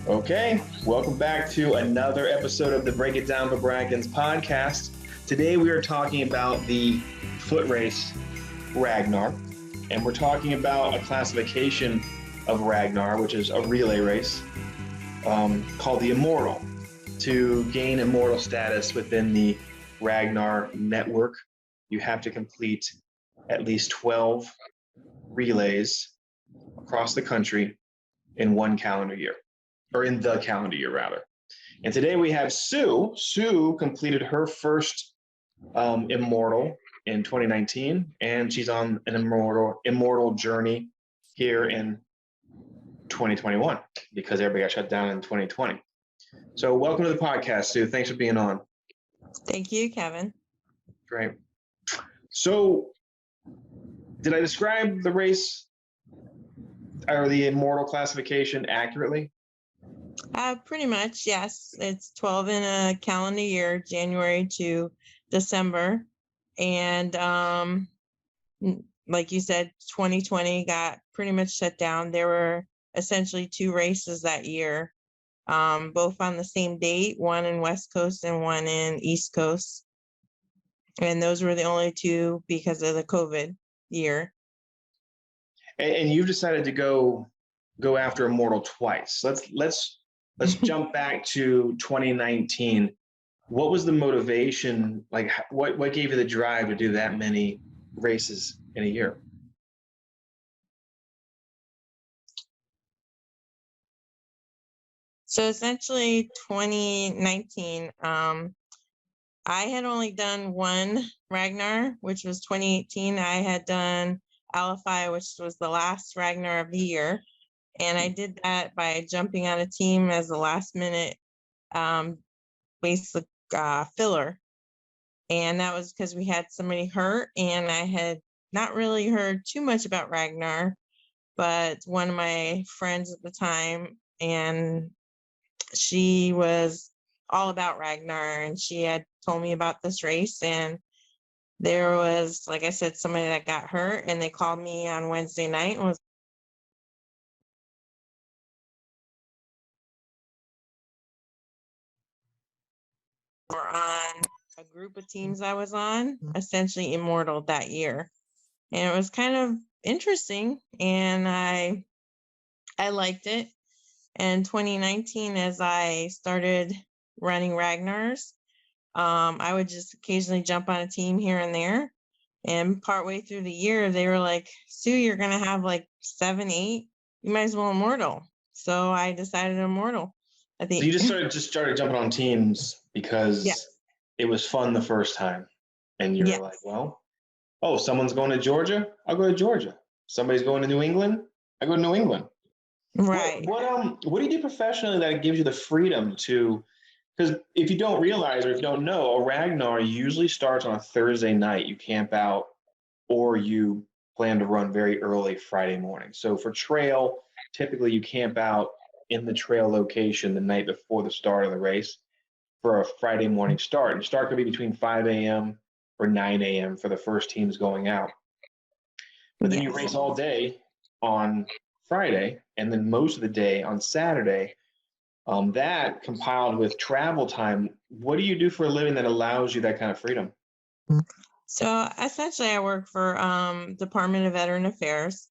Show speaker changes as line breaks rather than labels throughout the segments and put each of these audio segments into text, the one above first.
Okay, welcome back to another episode of the Break It Down for Braggins podcast. Today we are talking about the foot race Ragnar, and we're talking about a classification of Ragnar, which is a relay race called the Immortal. To gain immortal status within the Ragnar network, you have to complete at least 12 relays across the country in one calendar year. Or in the calendar year, rather. And today we have Sue. Sue completed her first Immortal in 2019, and she's on an immortal journey here in 2021 because everybody got shut down in 2020. So welcome to the podcast, Sue. Thanks for being on.
Thank you, Kevin.
Great. So did I describe the race or the Immortal classification accurately?
Pretty much, yes. It's 12 in a calendar year, January to December. And like you said, 2020 got pretty much shut down. There were essentially two races that year, both on the same date, one in West Coast and one in East Coast. And those were the only two because of the COVID year.
And you've decided to go after Immortal twice. Let's jump back to 2019. What was the motivation? Like, what gave you the drive to do that many races in a year?
So essentially 2019, I had only done one Ragnar, which was 2018. I had done Alify, which was the last Ragnar of the year. And I did that by jumping on a team as a last minute basic filler. And that was because we had somebody hurt and I had not really heard too much about Ragnar, but one of my friends at the time, and she was all about Ragnar, and she had told me about this race. And there was, like I said, somebody that got hurt, and they called me on Wednesday night and was on a group of teams I was on, essentially Immortal that year. And it was kind of interesting, and I liked it. And 2019, as I started running Ragnar's, I would just occasionally jump on a team here and there. And partway through the year, they were like, Sue, you're going to have like 7, 8. You might as well Immortal. So I decided Immortal. I think.
So you just started jumping on teams because it was fun the first time. And you were like, well, someone's going to Georgia? I'll go to Georgia. Somebody's going to New England? I go to New England.
Right.
What do you do professionally that gives you the freedom to, because if you don't realize or if you don't know, a Ragnar usually starts on a Thursday night. You camp out or you plan to run very early Friday morning. So for trail, typically you camp out in the trail location the night before the start of the race for a Friday morning start. And start could be between 5 a.m. or 9 a.m. for the first teams going out. But then you race all day on Friday and then most of the day on Saturday. That compiled with travel time, what do you do for a living that allows you that kind of freedom?
So essentially I work for Department of Veteran Affairs,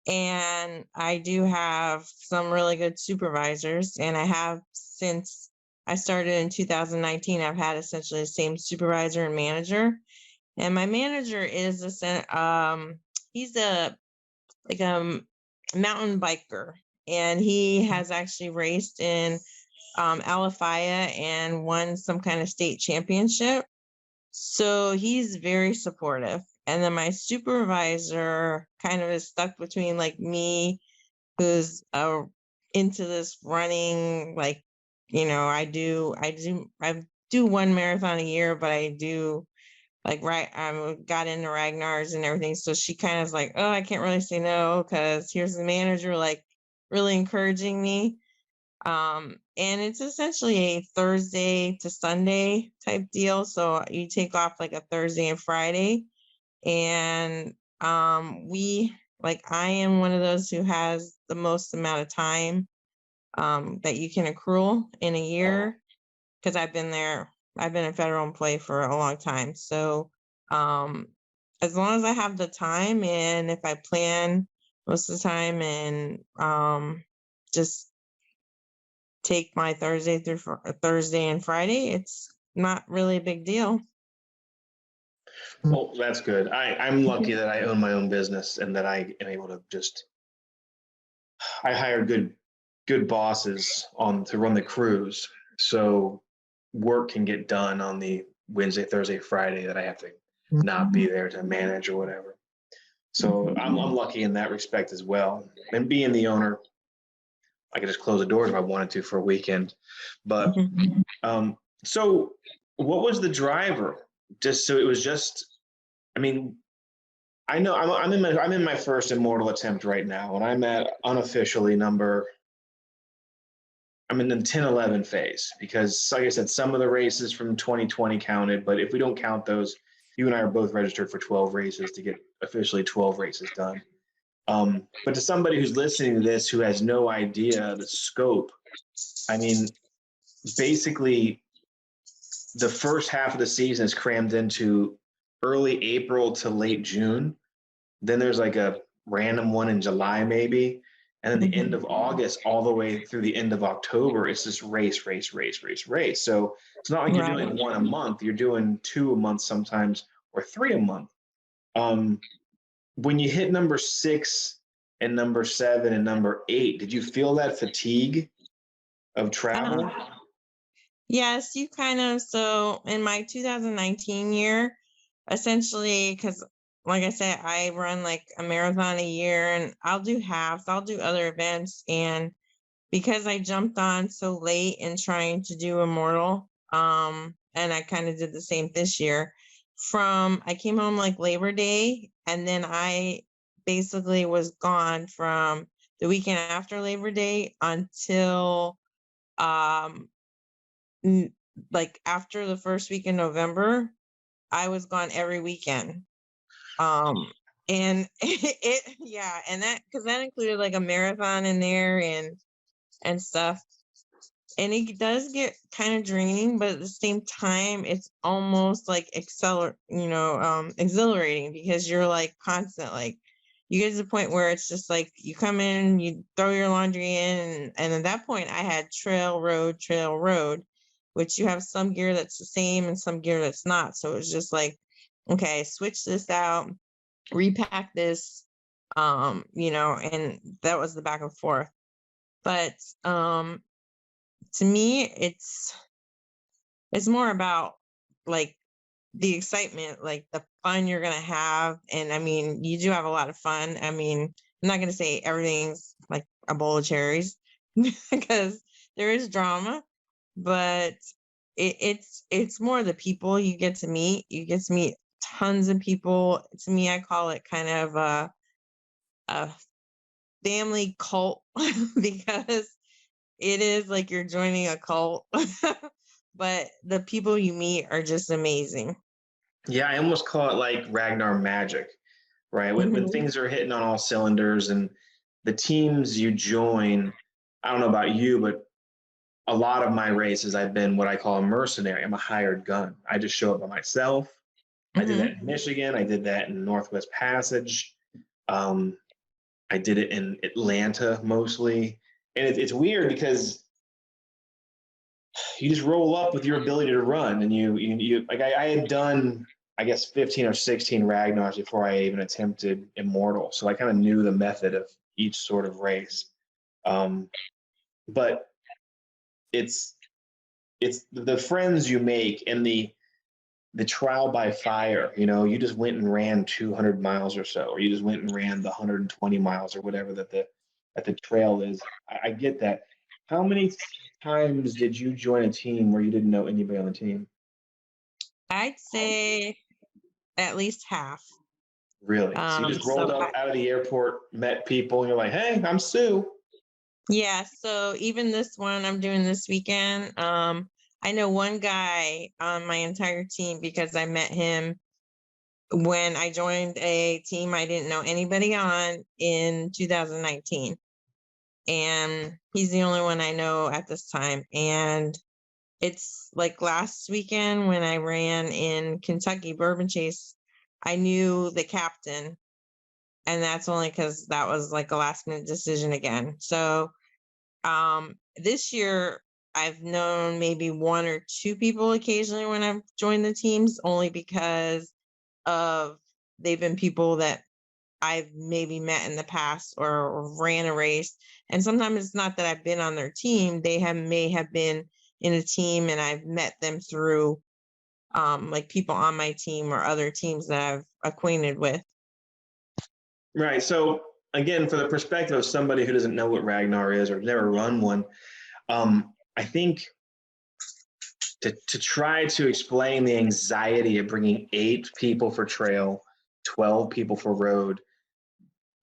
and I do have some really good supervisors, and I have since I started in 2019, I've had essentially the same supervisor and manager. And my manager is he's a mountain biker, and he has actually raced in Alafaya and won some kind of state championship. So he's very supportive. And then my supervisor kind of is stuck between like me, who's into this running, like, I do one marathon a year, but I do got into Ragnar's and everything. So she kind of is like, oh, I can't really say no because here's the manager like really encouraging me. And it's essentially a Thursday to Sunday type deal. So you take off like a Thursday and Friday. And I am one of those who has the most amount of time that you can accrue in a year, because I've been a federal employee for a long time. So as long as I have the time, and if I plan most of the time, and just take my Thursday and Friday, it's not really a big deal.
Well, that's good. I'm lucky that I own my own business and that I am able to I hire good bosses to run the crews. So work can get done on the Wednesday, Thursday, Friday that I have to not be there to manage or whatever. So I'm lucky in that respect as well. And being the owner, I could just close the doors if I wanted to for a weekend. But so what was the driver? Just so it was just, I mean, I know I'm in my first Immortal attempt right now, and I'm at unofficially I'm in the 10-11 phase because, like I said, some of the races from 2020 counted, but if we don't count those, you and I are both registered for 12 races to get officially 12 races done. But to somebody who's listening to this who has no idea the scope, I mean, basically the first half of the season is crammed into early April to late June. Then there's like a random one in July, maybe. And then the end of August all the way through the end of October, it's just race. So it's not like you're doing one a month. You're doing 2 a month sometimes, or 3 a month. When you hit number 6 and number 7 and number 8, did you feel that fatigue of travel?
Yes, you kind of. So in my 2019 year, essentially, because like I said, I run like a marathon a year, and I'll do halves, I'll do other events. And because I jumped on so late in trying to do Immortal, and I kind of did the same this year, I came home like Labor Day, and then I basically was gone from the weekend after Labor Day until like after the first week in November. I was gone every weekend. And and that, because that included like a marathon in there and stuff. And it does get kind of draining, but at the same time, it's almost like exhilarating, because you're like constant, like you get to the point where it's just like you come in, you throw your laundry in, and at that point I had trail, road, which you have some gear that's the same and some gear that's not. So it's just like, okay, switch this out, repack this, and that was the back and forth. But to me, it's more about like the excitement, like the fun you're gonna have. And I mean, you do have a lot of fun. I mean, I'm not gonna say everything's like a bowl of cherries because there is drama, but it's more the people you get to meet. You get to meet tons of people. To me, I call it kind of a family cult because it is like you're joining a cult. But the people you meet are just amazing.
Yeah, I almost call it like Ragnar magic, right? When things are hitting on all cylinders and the teams you join, I don't know about you, but a lot of my races, I've been what I call a mercenary. I'm a hired gun. I just show up by myself. I did that in Michigan. I did that in Northwest Passage. I did it in Atlanta mostly. And it's weird because you just roll up with your ability to run, and you like I had done, I guess, 15 or 16 Ragnars before I even attempted Immortal, so I kind of knew the method of each sort of race. But it's the friends you make and the trial by fire. You just went and ran 200 miles or so, or you just went and ran the 120 miles or whatever that the trail is. I get that. How many times did you join a team where you didn't know anybody on the team?
I'd say at least half.
Really? So you just rolled up out of the airport, met people, and you're like, "Hey, I'm Sue."
Yeah. So even this one I'm doing this weekend, I know one guy on my entire team because I met him when I joined a team I didn't know anybody on in 2019. and he's the only one I know at this time. And it's like last weekend when I ran in Kentucky Bourbon Chase, I knew the captain, and that's only because that was like a last minute decision again. So this year I've known maybe one or two people occasionally when I've joined the teams, only because of they've been people that I've maybe met in the past or ran a race. And sometimes it's not that I've been on their team. They may have been in a team and I've met them through like people on my team or other teams that I've acquainted with.
Right. So again, for the perspective of somebody who doesn't know what Ragnar is or never run one, I think to try to explain the anxiety of bringing 8 people for trail, 12 people for road,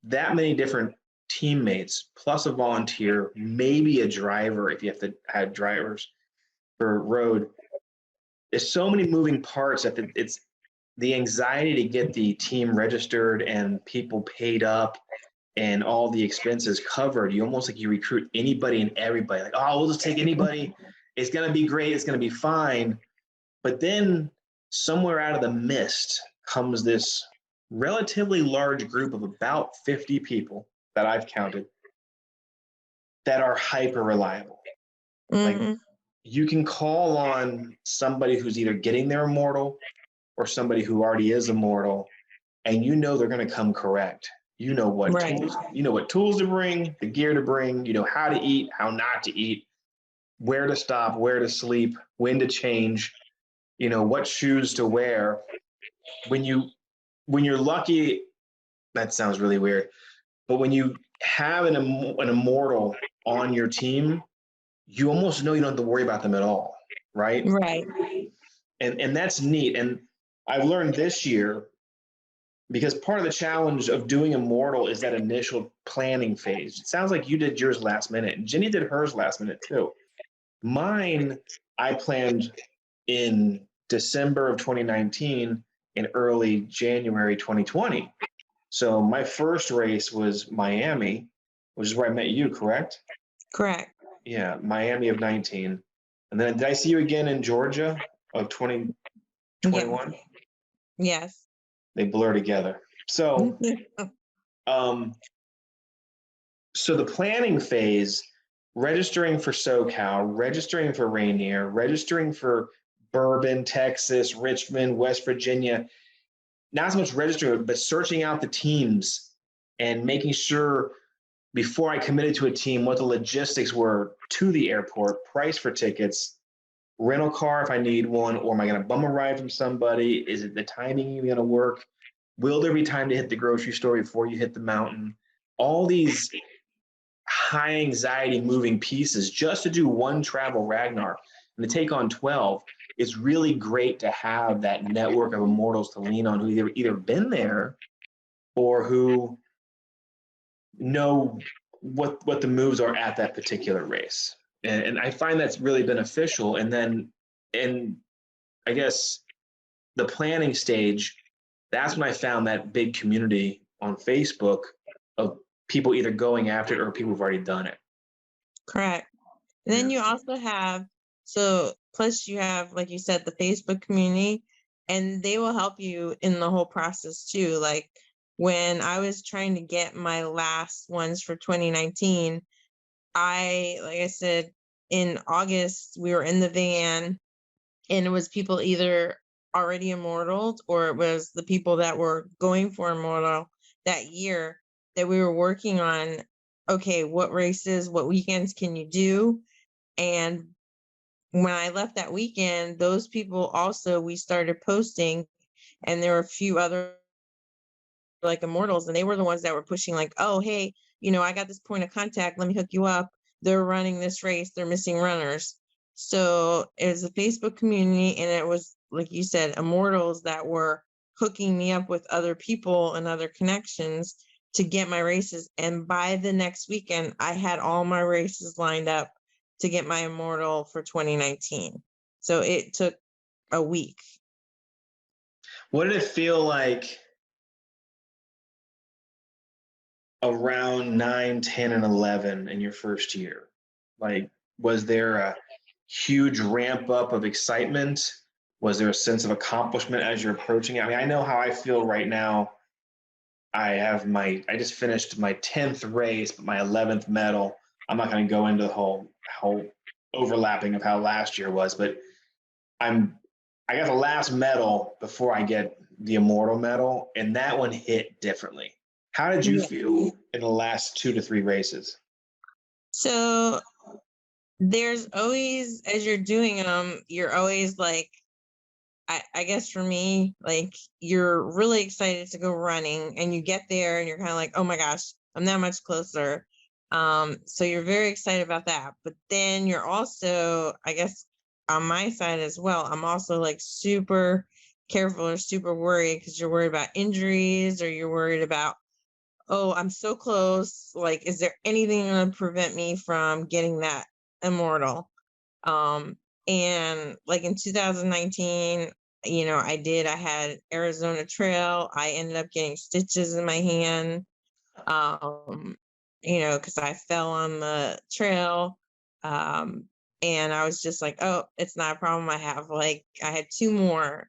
that many different teammates, plus a volunteer, maybe a driver if you have to have drivers for road. There's so many moving parts that it's the anxiety to get the team registered and people paid up and all the expenses covered. You almost like you recruit anybody and everybody. Like, oh, we'll just take anybody. It's going to be great. It's going to be fine. But then somewhere out of the mist comes this relatively large group of about 50 people that I've counted that are hyper reliable.
Mm-hmm.
Like you can call on somebody who's either getting their immortal or somebody who already is immortal, and you know they're going to come correct. You know what tools, you know what tools to bring, the gear to bring, you know how to eat, how not to eat, where to stop, where to sleep, when to change, you know what shoes to wear. When you're lucky, that sounds really weird, but when you have an immortal on your team, you almost know you don't have to worry about them at all, right?
Right.
And that's neat. And I've learned this year, because part of the challenge of doing Immortal is that initial planning phase. It sounds like you did yours last minute, and Jenny did hers last minute too. Mine, I planned in December of 2019 and early January 2020. So my first race was Miami, which is where I met you, correct?
Correct.
Yeah, Miami of 19. And then did I see you again in Georgia of 2021?
Yes.
They blur together. So so the planning phase, registering for SoCal, registering for Rainier, registering for Bourbon, Texas, Richmond, West Virginia, not so much registering, but searching out the teams and making sure before I committed to a team what the logistics were to the airport, price for tickets, rental car if I need one, or am I going to bum a ride from somebody? Is it the timing going to work? Will there be time to hit the grocery store before you hit the mountain? All these high anxiety moving pieces just to do one travel Ragnar and to take on 12. It's really great to have that network of immortals to lean on who either been there or who know what the moves are at that particular race. And I find that's really beneficial. And then, and I guess the planning stage, that's when I found that big community on Facebook of people either going after it or people who've already done it.
Correct. And then you also have, so plus you have, like you said, the Facebook community, and they will help you in the whole process too. Like when I was trying to get my last ones for 2019, like I said, in August, we were in the van and it was people either already immortaled or it was the people that were going for immortal that year that we were working on. Okay, what races, what weekends can you do? And when I left that weekend, those people also, we started posting, and there were a few other like immortals, and they were the ones that were pushing like, oh, hey, I got this point of contact. Let me hook you up. They're running this race. They're missing runners. So it was a Facebook community, and it was, like you said, immortals that were hooking me up with other people and other connections to get my races. And by the next weekend, I had all my races lined up to get my immortal for 2019. So it took a week.
What did it feel like around 9, 10, and 11 in your first year? Like, was there a huge ramp up of excitement? Was there a sense of accomplishment as you're approaching it? I mean, I know how I feel right now. I just finished my 10th race, but my 11th medal. I'm not going to go into the whole overlapping of how last year was, but I'm I got the last medal before I get the immortal medal, and that one hit differently. How did you
Yeah.
feel in the last 2 to 3 races?
So there's always, as you're doing them, you're always like, I guess for me, like you're really excited to go running and you get there and you're kind of like, oh my gosh, I'm that much closer. So you're very excited about that. But then you're also, I guess on my side as well, I'm also like super careful or super worried because you're worried about injuries or you're worried about, oh, I'm so close. Like, is there anything going to prevent me from getting that immortal? Um, and like in 2019, I had Arizona Trail. I ended up getting stitches in my hand, um, because I fell on the trail. Um, and I was just like, oh, it's not a problem. I had two more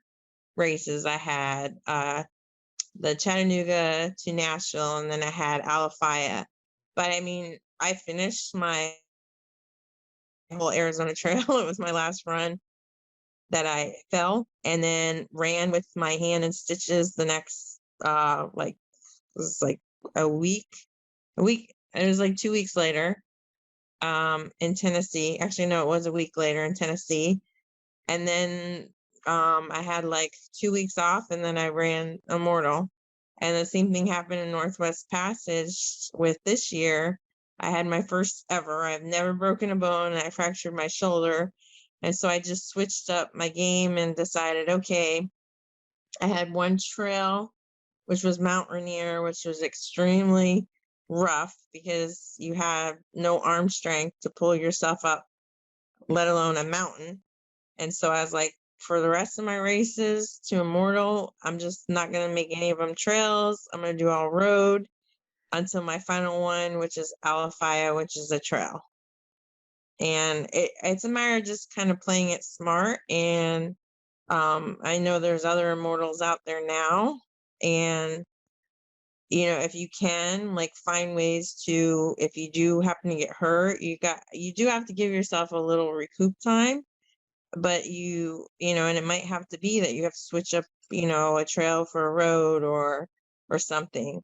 races. I had the Chattanooga to Nashville, and then I had Alafaya. But I mean, I finished my whole Arizona Trail. It was my last run that I fell and then ran with my hand in stitches the next it was like a week it was like 2 weeks later in Tennessee. Actually no, it was a week later in Tennessee. And then I had like 2 weeks off and then I ran Immortal. And the same thing happened in Northwest Passage with this year. I had my first ever. I've never broken a bone and I fractured my shoulder. And so I just switched up my game and decided, okay, I had one trail, which was Mount Rainier, which was extremely rough because you have no arm strength to pull yourself up, let alone a mountain. And so I was like, for the rest of my races to Immortal, I'm just not going to make any of them trails. I'm going to do all road until my final one, which is Alafaya, which is a trail. And it's a matter of just kind of playing it smart. And I know there's other Immortals out there now. And, if you can, like, find ways to, if you do happen to get hurt, you do have to give yourself a little recoup time. But and it might have to be that you have to switch up, a trail for a road or something.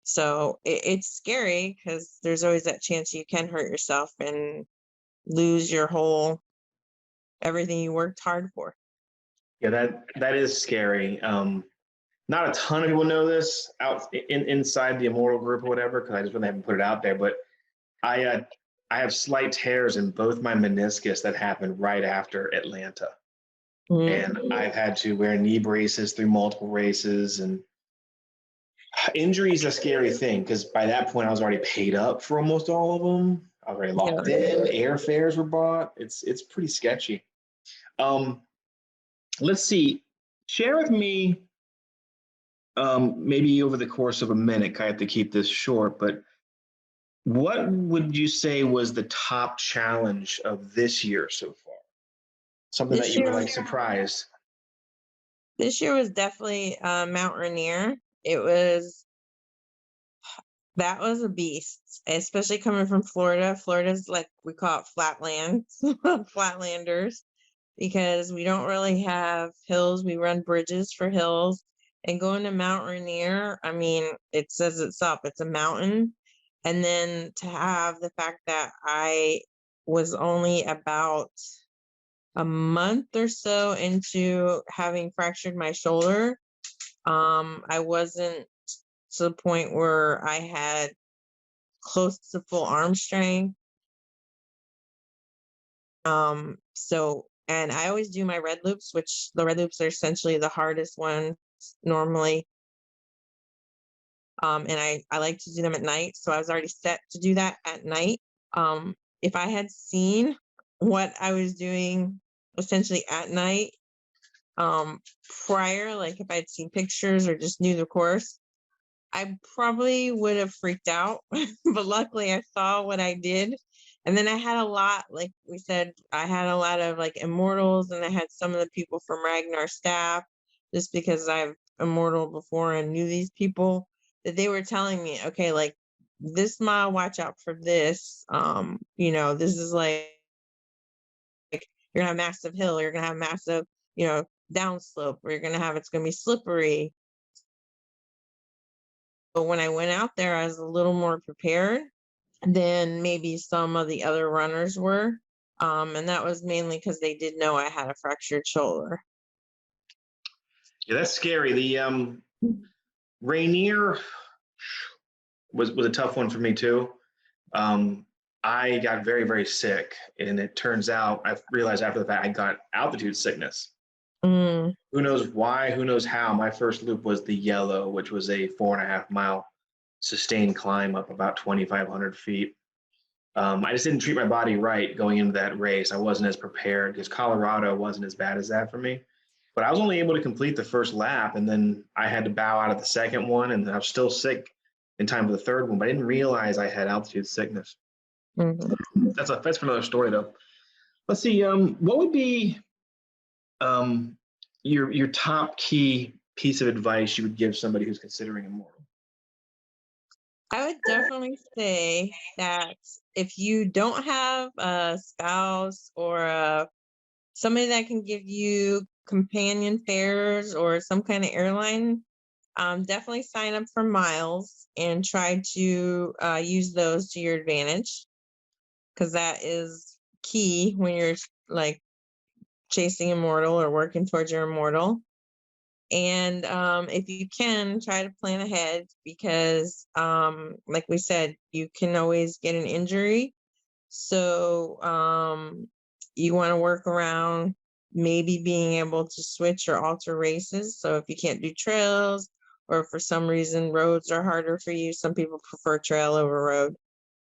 So it's scary because there's always that chance you can hurt yourself and lose your whole everything you worked hard for.
Yeah, that is scary. Not a ton of people know this inside the Immortal group or whatever, because I just really haven't put it out there. But I have slight tears in both my meniscus that happened right after Atlanta, and I've had to wear knee braces through multiple races. And injury is a scary thing because by that point I was already paid up for almost all of them. I was already locked in. Airfares were bought. It's pretty sketchy. Um, let's see. Share with me, maybe over the course of a minute. I have to keep this short, but what would you say was the top challenge of this year so far? Something that you were like surprised.
This year was definitely Mount Rainier. That was a beast, especially coming from Florida. Florida's like, we call it flatland, flatlanders, because we don't really have hills. We run bridges for hills. And going to Mount Rainier, I mean, it says itself, it's a mountain. And then to have the fact that I was only about a month or so into having fractured my shoulder, I wasn't to the point where I had close to full arm strength. And I always do my red loops, which the red loops are essentially the hardest ones normally. And I like to do them at night. So I was already set to do that at night. If I had seen what I was doing essentially at night, prior, like if I'd seen pictures or just knew the course, I probably would have freaked out, but luckily I saw what I did. And then I had a lot, like we said, I had a lot of like immortals, and I had some of the people from Ragnar staff, just because I've immortal before and knew these people, that they were telling me, okay, like this mile, watch out for this. This is like you're gonna have massive hill, you're gonna have massive, downslope, or it's gonna be slippery. But when I went out there, I was a little more prepared than maybe some of the other runners were. And that was mainly because they did know I had a fractured shoulder.
Yeah, that's scary. The Rainier was a tough one for me too. I got very, very sick, and it turns out I realized after the fact I got altitude sickness.
Mm.
Who knows why? Who knows how? My first loop was the Yellow, which was a 4.5 mile sustained climb up about 2,500 feet. I just didn't treat my body right going into that race. I wasn't as prepared because Colorado wasn't as bad as that for me. But I was only able to complete the first lap, and then I had to bow out of the second one, and I was still sick in time for the third one. But I didn't realize I had altitude sickness.
Mm-hmm.
That's for another story, though. Let's see. What would be your top key piece of advice you would give somebody who's considering immortal?
I would definitely say that if you don't have a spouse or somebody that can give you companion fares or some kind of airline, definitely sign up for miles and try to use those to your advantage, because that is key when you're like chasing immortal or working towards your immortal. And if you can, try to plan ahead, because like we said, you can always get an injury. So you want to work around maybe being able to switch or alter races. So if you can't do trails, or for some reason roads are harder for you, some people prefer trail over road.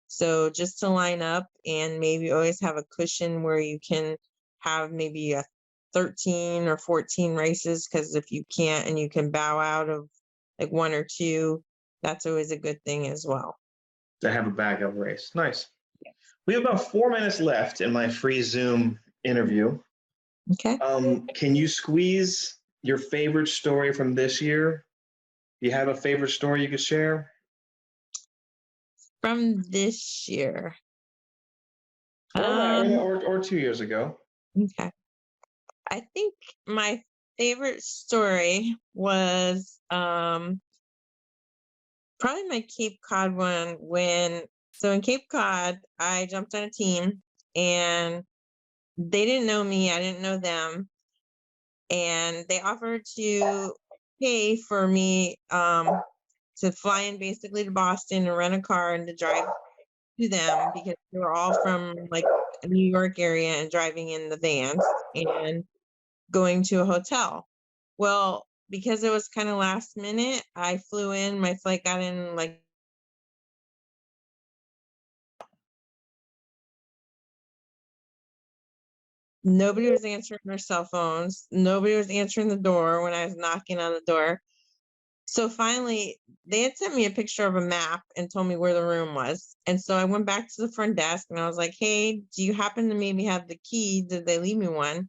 So just to line up and maybe always have a cushion where you can have maybe a 13 or 14 races, because if you can't and you can bow out of like one or two, that's always a good thing as well.
To have a backup race. Nice. We have about 4 minutes left in my free Zoom interview.
Okay.
Can you squeeze your favorite story from this year? Do you have a favorite story you could share?
From this year.
Or 2 years ago.
Okay. I think my favorite story was probably my Cape Cod one. So in Cape Cod, I jumped on a team, and they didn't know me, I didn't know them, and they offered to pay for me to fly in basically to Boston and rent a car and to drive to them, because they were all from like a New York area, and driving in the vans and going to a hotel. Well, because it was kind of last minute, I flew in, my flight got in like nobody was answering their cell phones, nobody was answering the door when I was knocking on the door. So finally, they had sent me a picture of a map and told me where the room was. And so I went back to the front desk and I was like, hey, do you happen to maybe have the key? Did they leave me one?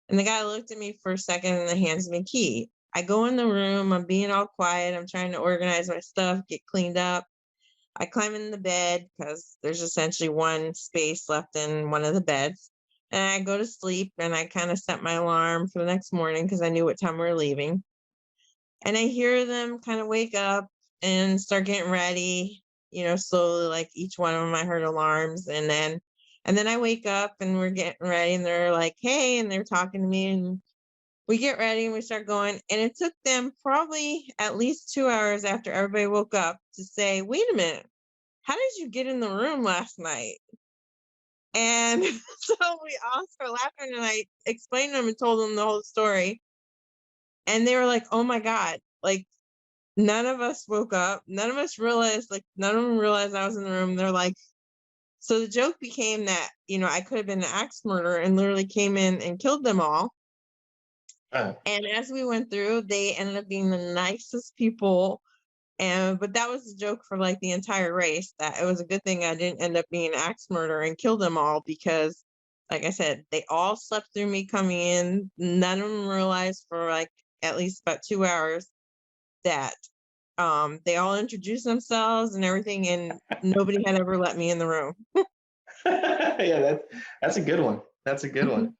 And the guy looked at me for a second and then hands me a key. I go in the room, I'm being all quiet, I'm trying to organize my stuff, get cleaned up. I climb in the bed because there's essentially one space left in one of the beds. And I go to sleep, and I kind of set my alarm for the next morning because I knew what time we were leaving. And I hear them kind of wake up and start getting ready, slowly, like each one of them, I heard alarms. And then I wake up and we're getting ready, and they're like, hey, and they're talking to me, and we get ready and we start going. And it took them probably at least 2 hours after everybody woke up to say, wait a minute, how did you get in the room last night? And so we all started laughing, and I explained to them and told them the whole story. And they were like, oh my God, like none of us woke up. None of us realized, like none of them realized I was in the room. They're like, so the joke became that, I could have been an axe murderer and literally came in and killed them all.
Oh.
And as we went through, they ended up being the nicest people. But that was a joke for like the entire race, that it was a good thing I didn't end up being an axe murderer and kill them all, because like I said, they all slept through me coming in. None of them realized for like at least about 2 hours that they all introduced themselves and everything, and nobody had ever let me in the room.
Yeah, that's a good one. That's a good one.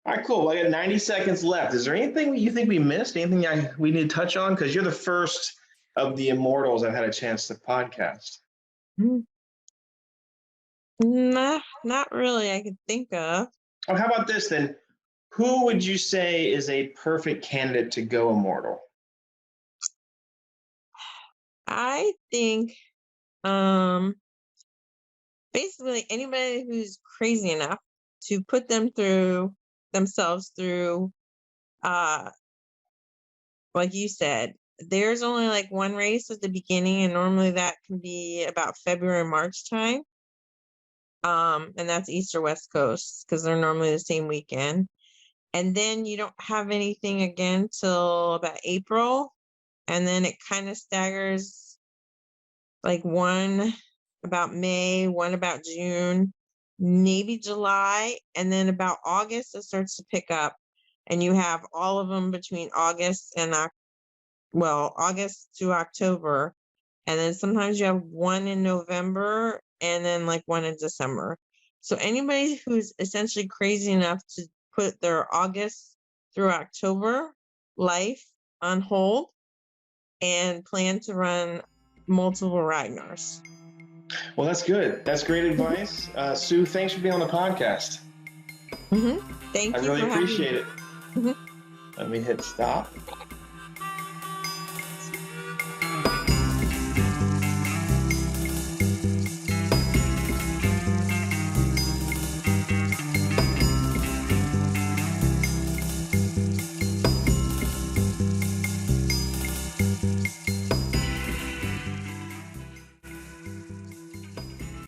All right, cool. Well, I got 90 seconds left. Is there anything you think we missed? Anything we need to touch on? Because you're the first of the immortals I've had a chance to podcast.
Not really I could think of.
Oh, how about this then? Who would you say is a perfect candidate to go immortal?
I think basically anybody who's crazy enough to put themselves through like you said, there's only like one race at the beginning, and normally that can be about February, March time. And that's East or West Coast, because they're normally the same weekend. And then you don't have anything again till about April. And then it kind of staggers, like one about May, one about June, maybe July. And then about August, it starts to pick up. And you have all of them between August to October. And then sometimes you have one in November and then like one in December. So anybody who's essentially crazy enough to put their August through October life on hold and plan to run multiple Ragnars.
Well, that's good. That's great advice. Sue, thanks for being on the podcast.
Thank you.
I really appreciate it. Let me hit stop.